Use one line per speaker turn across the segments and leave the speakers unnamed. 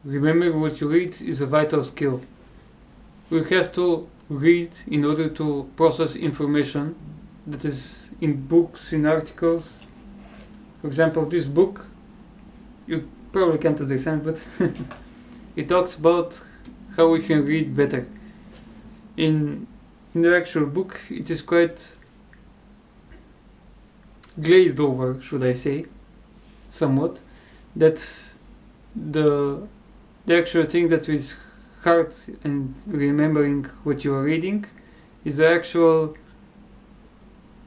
remembering what you read is a vital skill. We have to read in order to process information that is in books, in articles. For example, this book, you probably can't understand, but it talks about how we can read better. In the actual book, it is quite glazed over, should I say, somewhat, that the actual thing that is hard in remembering what you are reading is the actual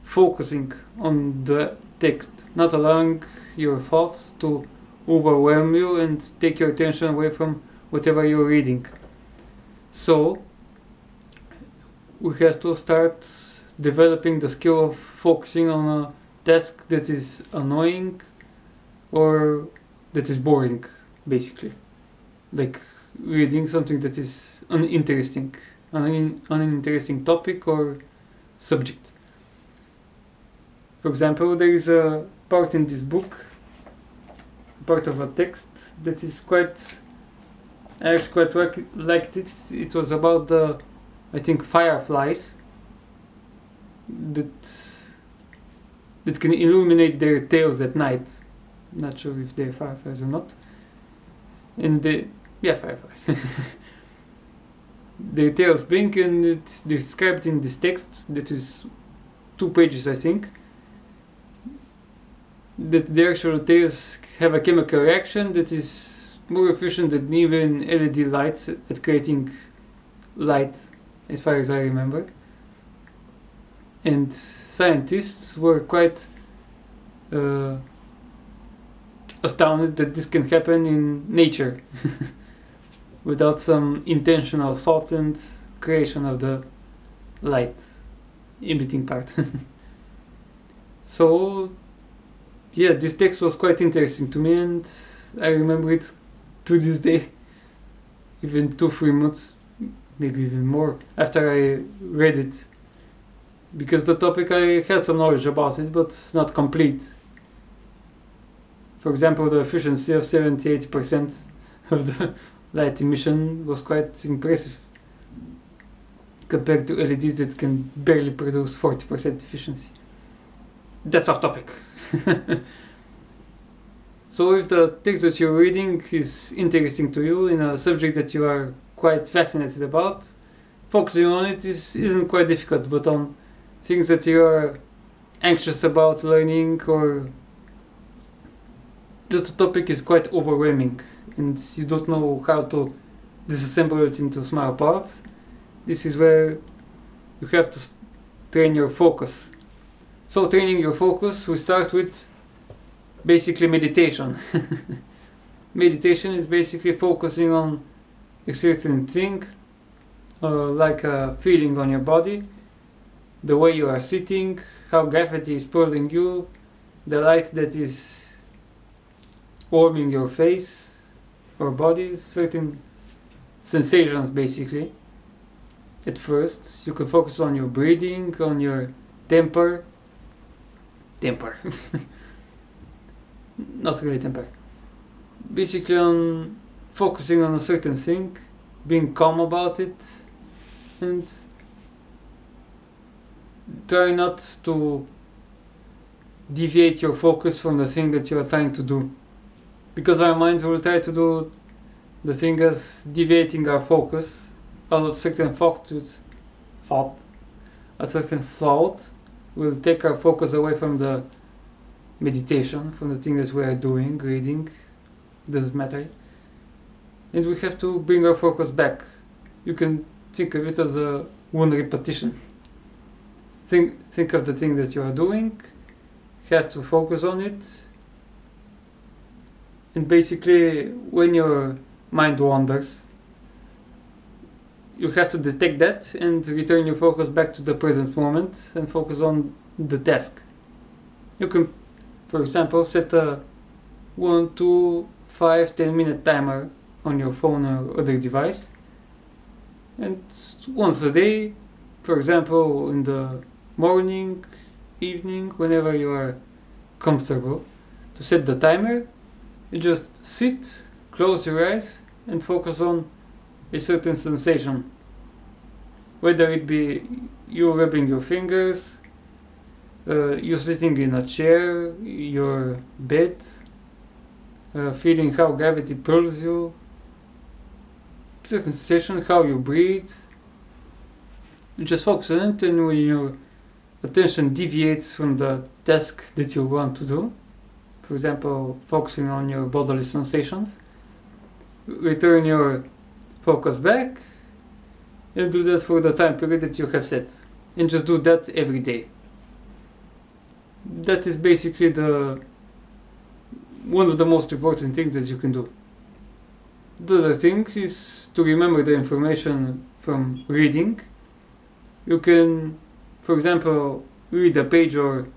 focusing on the text, not allowing your thoughts to overwhelm you and take your attention away from whatever you're reading. So we have to start developing the skill of focusing on a task that is annoying or that is boring, basically. Like reading something that is uninteresting, on an interesting topic or subject. For example, there is a part in this book, part of a text that is quite, I actually quite liked it. It was about the, I think, fireflies that can illuminate their tails at night. Not sure if they're fireflies or not. And fireflies. Their tails blink, and it's described in this text that is 2 pages, I think, that the actual tails have a chemical reaction that is more efficient than even LED lights at creating light, as far as I remember. And scientists were quite astounded that this can happen in nature without some intentional thought and creation of the light emitting part. So yeah, this text was quite interesting to me, and I remember it to this day, even 2-3 months, maybe even more, after I read it, because the topic, I had some knowledge about it, but not complete. For example, the efficiency of 70-80% of the light emission was quite impressive compared to LEDs that can barely produce 40% efficiency. That's off topic. So if the text that you're reading is interesting to you in a subject that you are quite fascinated about, focusing on it isn't quite difficult, but on things that you are anxious about learning, or just the topic is quite overwhelming and you don't know how to disassemble it into small parts, this is where you have to train your focus. So training your focus, we start with basically meditation. Meditation is basically focusing on a certain thing, like a feeling on your body, the way you are sitting, how gravity is pulling you, the light that is warming your face or body, certain sensations basically. At first, you can focus on your breathing, on your temper. Not really temper. Basically on focusing on a certain thing, being calm about it, and try not to deviate your focus from the thing that you are trying to do. Because our minds will try to do the thing of deviating our focus. A certain thought will take our focus away from the meditation, from the thing that we are doing, reading, doesn't matter. And we have to bring our focus back. You can think of it as a one repetition. Think of the thing that you are doing, have to focus on it, and basically when your mind wanders, you have to detect that and return your focus back to the present moment and focus on the task. You can, for example, set a 1, 2, 5, 10 minute timer on your phone or other device, and once a day, for example in the morning, evening, whenever you are comfortable, to set the timer, you just sit, close your eyes, and focus on a certain sensation. Whether it be you rubbing your fingers, you sitting in a chair, your bed, feeling how gravity pulls you, certain sensation, how you breathe. You just focus on it, and when your attention deviates from the task that you want to do, for example, focusing on your bodily sensations, return your focus back and do that for the time period that you have set. And just do that every day. That is basically one of the most important things that you can do. The other thing is to remember the information from reading. You can, for example, read a page or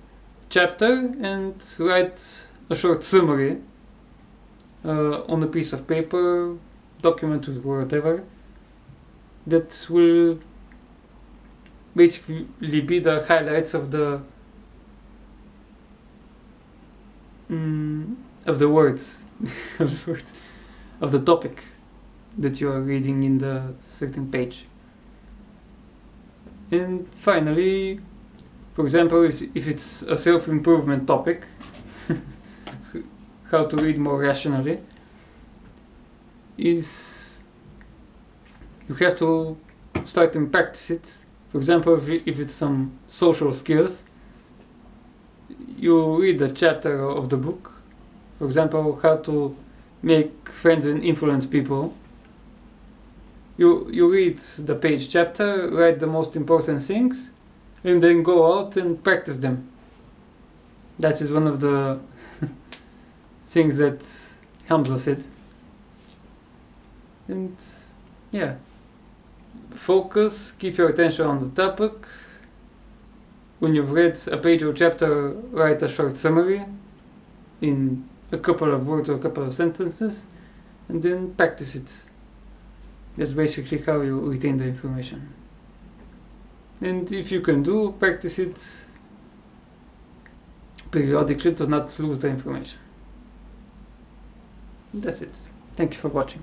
chapter and write a short summary on a piece of paper, document or whatever, that will basically be the highlights of the words of the topic that you are reading in the certain page. And finally, for example, if it's a self-improvement topic, how to read more rationally, is you have to start and practice it. For example, if it's some social skills, you read a chapter of the book. For example, how to make friends and influence people. You read the page chapter, write the most important things, and then go out and practice them. That is one of the things that Hamza said. And yeah, focus, keep your attention on the topic. When you've read a page or chapter, write a short summary in a couple of words or a couple of sentences, and then practice it. That's basically how you retain the information. And if you can practice it periodically to not lose the information. That's it. Thank you for watching.